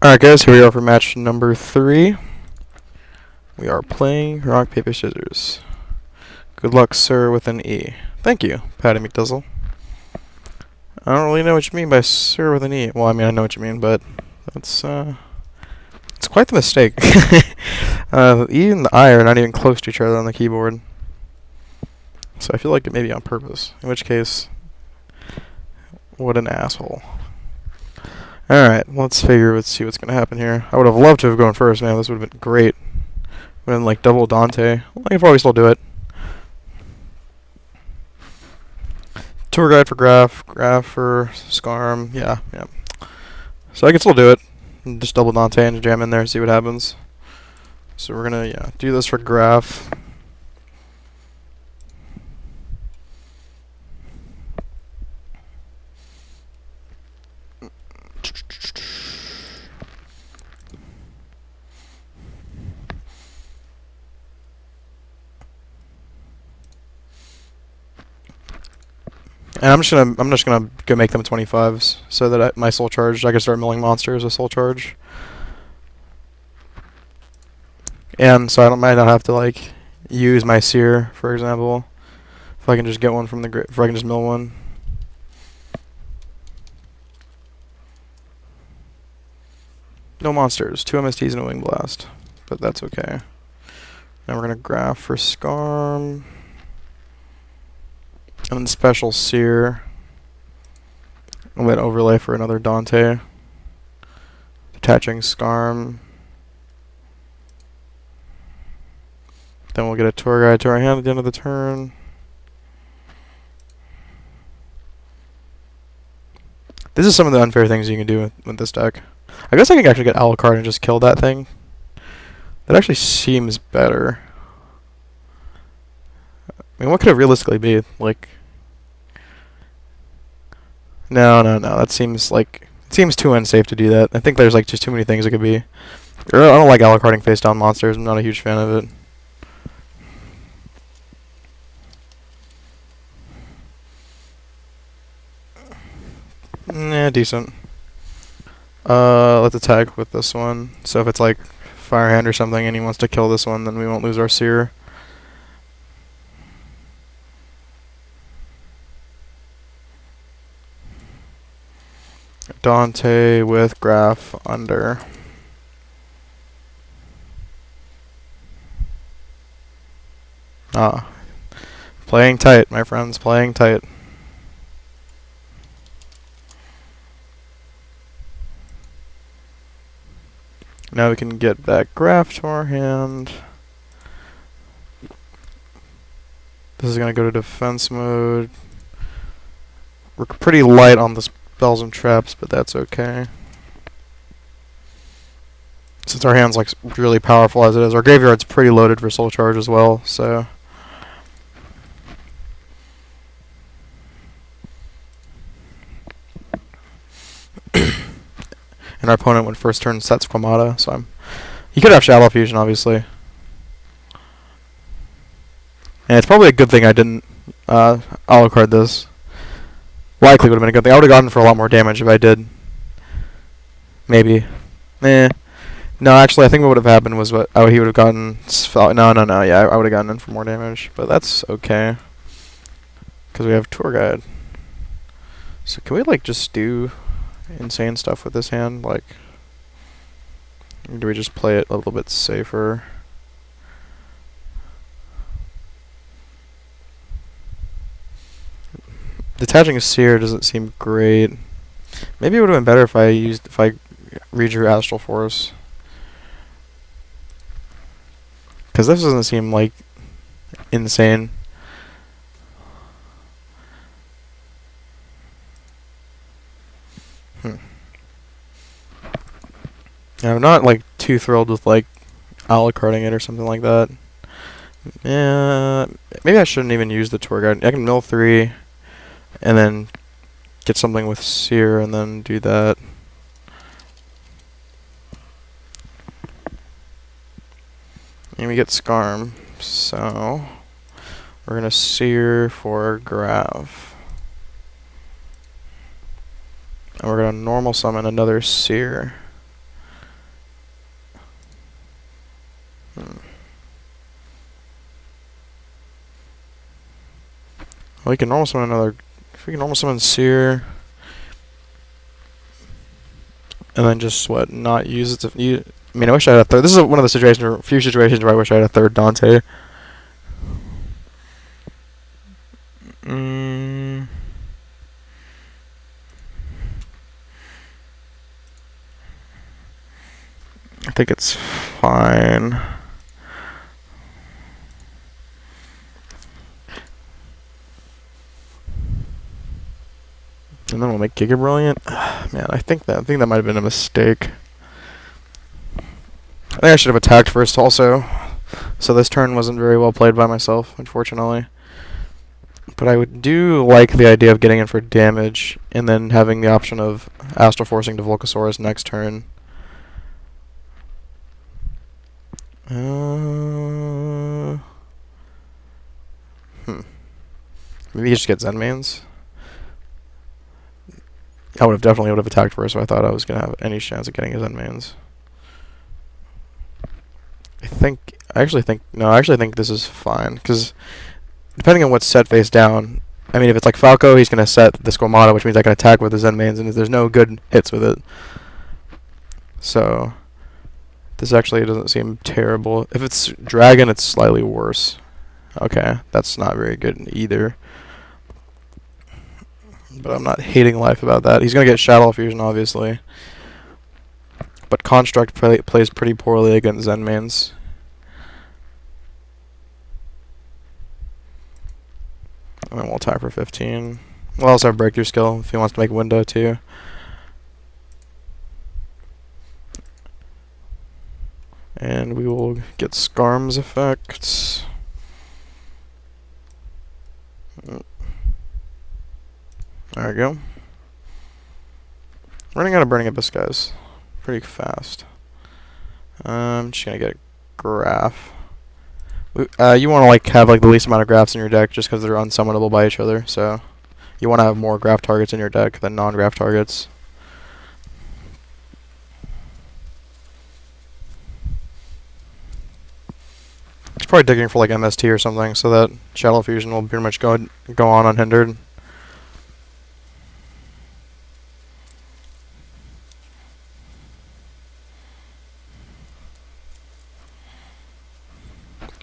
Alright guys, here we are for match number 3. We are playing rock, paper, scissors. Good luck, sir, with an E. Thank you, Patty McDuzzle. I don't really know what you mean by sir with an E. Well, I mean, I know what you mean, but that's, it's quite the mistake. The E and the I are not even close to each other on the keyboard. So I feel like it may be on purpose. In which case, what an asshole. Alright, let's see what's gonna happen here. I would have loved to have gone first, man. This would have been great. Would have been like double Dante. Well, I can probably still do it. Tour guide for graph for Scarm. Yeah. So I can still do it. And just double Dante and jam in there, see what happens. So we're gonna do this for graph. And I'm just gonna go make them 25s so that my soul charge, I can start milling monsters with soul charge. And so might not have to like use my seer, for example. If I can just get one from the if I can just mill one. No monsters, 2 MSTs and a wing blast, but that's okay. Now we're gonna graph for Scarm. And then special seer. And then overlay for another Dante. Detaching Scarm. Then we'll get a tour guide to our hand at the end of the turn. This is some of the unfair things you can do with this deck. I guess I can actually get Alucard and just kill that thing. That actually seems better. I mean, what could it realistically be? Like, no. That seems like it seems too unsafe to do that. I think there's like just too many things it could be. I don't like Alucarding face down monsters. I'm not a huge fan of it. Yeah, decent. Let's attack with this one. So if it's like Firehand or something and he wants to kill this one, then we won't lose our seer. Dante with graph under. Playing tight, my friends, playing tight. Now we can get that graph to our hand. This is going to go to defense mode. We're pretty light on the spells and traps, but that's okay. Since our hand's like really powerful as it is, our graveyard's pretty loaded for soul charge as well, so. And our opponent would first turn sets Quamata, so he could have Shadow Fusion, obviously. And it's probably a good thing I didn't Alucard this. Likely would have been a good thing. I would have gotten for a lot more damage if I did. Maybe. No, actually, I think what would have happened was he would have gotten. No. Yeah, I would have gotten in for more damage, but that's okay. Because we have Tour Guide. So can we like just do insane stuff with this hand? Like, or do we just play it a little bit safer? Detaching a seer doesn't seem great. Maybe it would have been better if I redrew Astral Force. Because this doesn't seem like insane. I'm not like too thrilled with like Alucarding it or something like that. Yeah, maybe I shouldn't even use the Tour Guide. I can mill 3 and then get something with Seer and then do that. And we get Scarm, so we're gonna Seer for Graph. And we're gonna normal summon another Seer. We can normal summon another. If we can normal summon Seer, and then just what? Not use it to. I mean, I wish I had a third. This is one of the situations, few situations where I wish I had a third Dante. I think it's fine. And then we'll make Giga Brilliant. Man, I think that might have been a mistake. I think I should have attacked first also. So this turn wasn't very well played by myself, unfortunately. But I do like the idea of getting in for damage and then having the option of Astral Forcing to Volcasaurus next turn. Maybe he just gets Zenmains. I definitely would have attacked first if I thought I was gonna have any chance of getting his Zenmains. I actually think this is fine, because depending on what's set face down, I mean, if it's like Falco, he's gonna set the Squamata, which means I can attack with the Zenmains, and there's no good hits with it. So this actually doesn't seem terrible. If it's Dragon, it's slightly worse. Okay, that's not very good either. But I'm not hating life about that. He's going to get Shadow Fusion, obviously. But Construct plays pretty poorly against Zenmains. And then we'll attack for 15. We'll also have Breakthrough Skill if he wants to make Window, too. And we will get Skarm's effects. There we go. Running out of Burning Abyss, guys. Pretty fast. I'm just gonna get a graph. You want to have the least amount of graphs in your deck just because they're unsummonable by each other. So you want to have more graph targets in your deck than non-graph targets. He's probably digging for MST or something, so that Shadow Fusion will pretty much go on unhindered.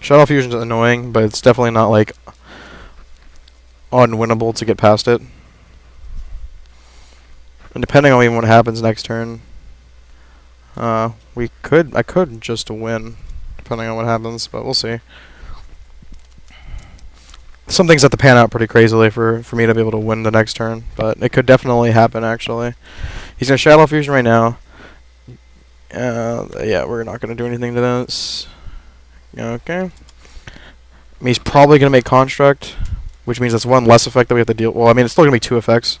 Shadow Fusion's annoying, but it's definitely not unwinnable to get past it. And depending on even what happens next turn, I could just win, depending on what happens, but we'll see. Some things have to pan out pretty crazily for me to be able to win the next turn, but it could definitely happen, actually. He's going to Shadow Fusion right now. Yeah, we're not going to do anything to this. Okay. I mean, he's probably going to make Construct, which means that's one less effect that we have to deal. Well, I mean, it's still going to be 2 effects,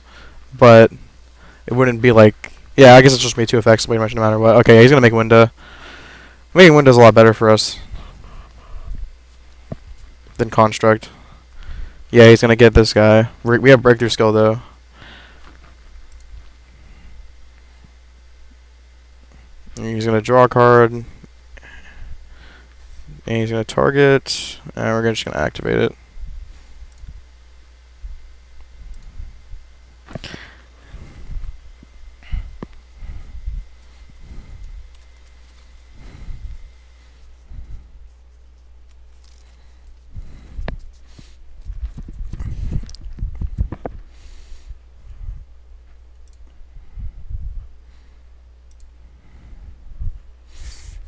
but it wouldn't be yeah, I guess it's just going to be 2 effects pretty much no matter what. Okay, he's going to make Window. Making Window's a lot better for us than Construct. Yeah, he's going to get this guy. We have Breakthrough Skill, though. And he's going to draw a card. And he's going to target. And we're just going to activate it.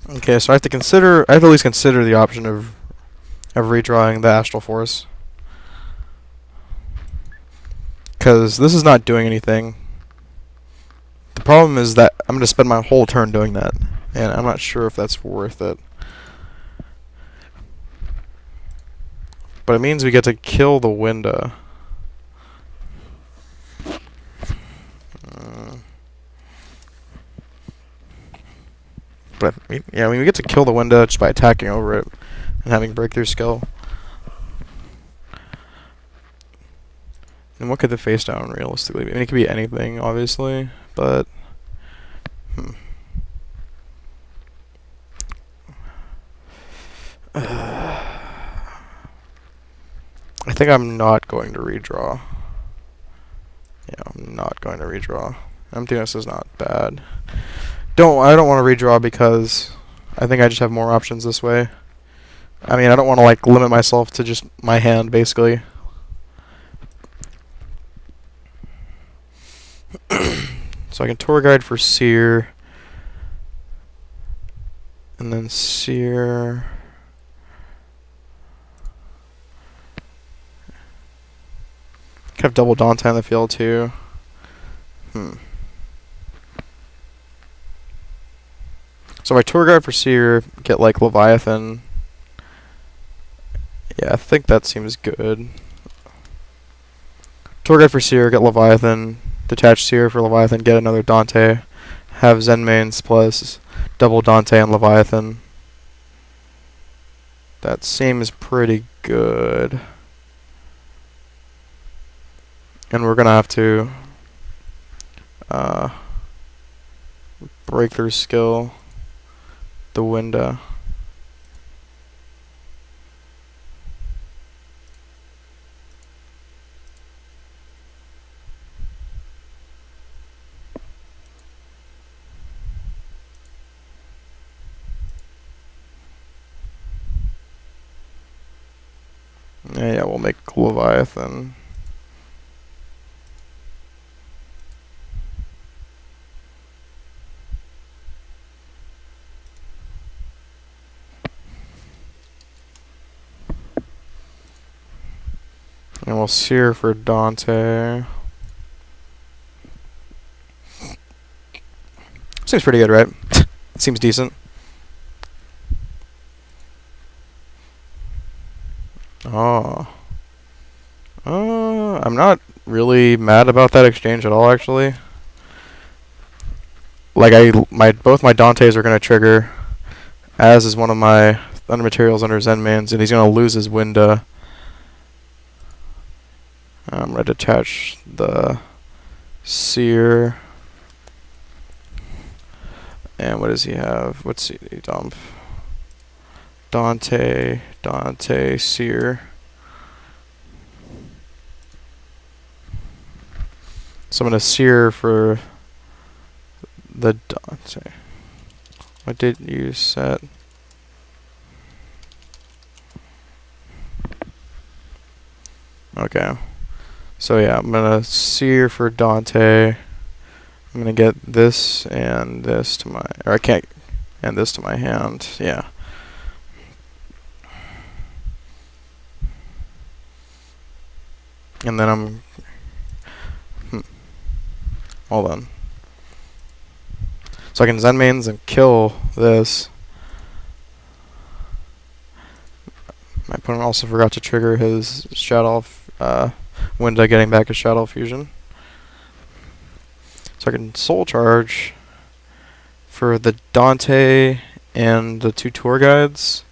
Okay, so I have to at least consider the option of redrawing the Astral Force. Because this is not doing anything. The problem is that I'm going to spend my whole turn doing that. And I'm not sure if that's worth it. But it means we get to kill the Window. But yeah, I mean, we get to kill the Window just by attacking over it and having Breakthrough Skill. And what could the face down realistically be? I mean, it could be anything, obviously, but I think I'm not going going to redraw. Yeah, I'm not going to redraw. Emptiness is not bad. I don't want to redraw because I think I just have more options this way. I mean, I don't want to like limit myself to just my hand, basically. So I can tour guide for Seer. And then Seer. Could have double Dante on the field too. So if I tour guide for Seer, get like Leviathan. Yeah, I think that seems good. Tour guide for Seer, get Leviathan. Detach Seer for Leviathan, get another Dante. Have Zen mains plus double Dante and Leviathan. That seems pretty good. And we're gonna have to breakthrough skill the window. Yeah, we'll make Leviathan. And we'll Seer for Dante. Seems pretty good, right? Seems decent. Oh. I'm not really mad about that exchange at all, actually. Like, both my Dantes are gonna trigger, as is one of my Thunder Materials under Zen Mans, and he's gonna lose his window. I'm gonna detach the Seer. And what does he have? What's he dump? Dante, Seer. So I'm gonna Seer for the Dante. What did you set? Okay. So yeah, I'm gonna Seer for Dante. I'm gonna get this and this to my, or I can't, and this to my hand. Yeah. And then hold on. So I can Zen mains and kill this. My opponent also forgot to trigger his Shadow window, getting back his Shadow Fusion. So I can Soul Charge for the Dante and the two tour guides,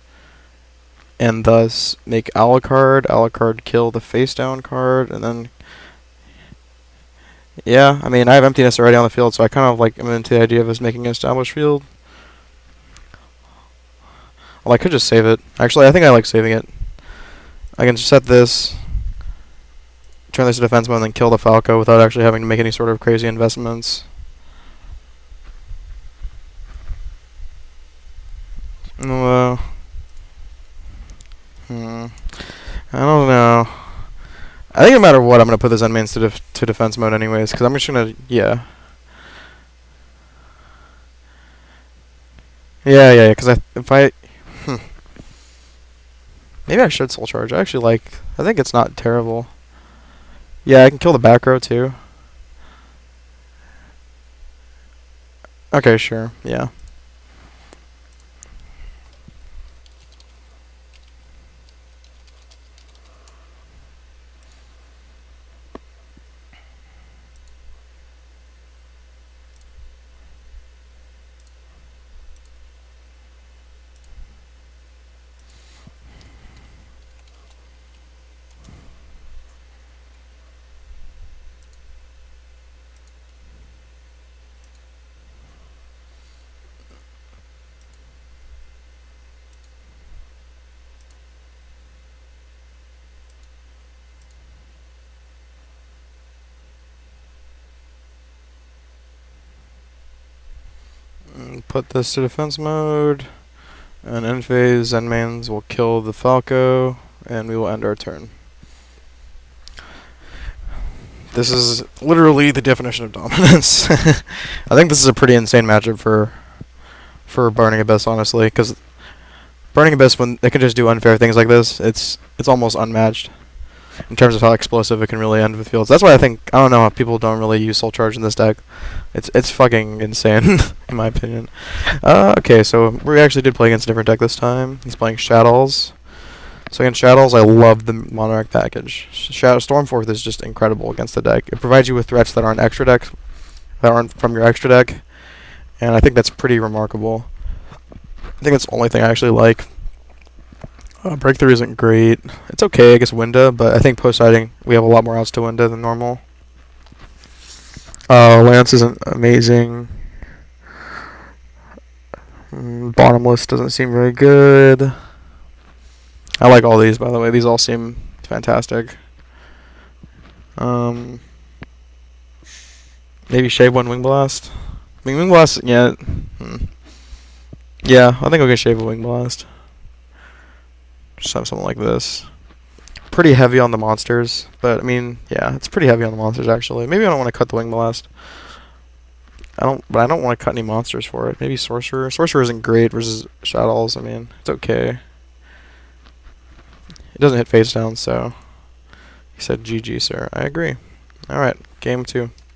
and thus make Alucard kill the face down card, and then yeah, I mean I have emptiness already on the field, so I kind of like am into the idea of us making an established field. Well, I could just save it. Actually, I think I like saving it. I can just set this, turn this to defense mode, and then kill the Falco without actually having to make any sort of crazy investments. Well, I don't know. I think no matter what, I'm gonna put the Zen mains to defense mode anyways, because I'm just gonna yeah. Because maybe I should Soul Charge. I think it's not terrible. Yeah, I can kill the back row too. Okay, sure. Yeah. put this to defense mode, and end phase Zenmains will kill the Falco, and we will end our turn. This is literally the definition of dominance. I think this is a pretty insane matchup for Burning Abyss, honestly, because Burning Abyss, when they can just do unfair things like this, it's almost unmatched in terms of how explosive it can really end with fields. That's why I don't know how people don't really use Soul Charge in this deck. It's fucking insane, in my opinion. Okay, so we actually did play against a different deck this time. He's playing Shadows. So against Shadows, I love the Monarch package. Stormforth is just incredible against the deck. It provides you with threats that aren't extra deck, that aren't from your extra deck, and I think that's pretty remarkable. I think that's the only thing I actually like. Breakthrough isn't great. It's okay against Winda, but I think post-siding we have a lot more outs to Winda than normal. Lance isn't amazing. Bottomless doesn't seem very good. I like all these, by the way. These all seem fantastic. Maybe Shave 1 Wing Blast. I mean, Wing Blast, yeah. Yeah, I think I'll get Shave a Wing Blast. Just have something like this. Pretty heavy on the monsters, but I mean, yeah, it's pretty heavy on the monsters actually. Maybe I don't want to cut the Wing Blast. But I don't want to cut any monsters for it. Maybe Sorcerer. Sorcerer isn't great versus Shadows. I mean, it's okay. It doesn't hit face down, so he said GG, sir. I agree. Alright, game 2.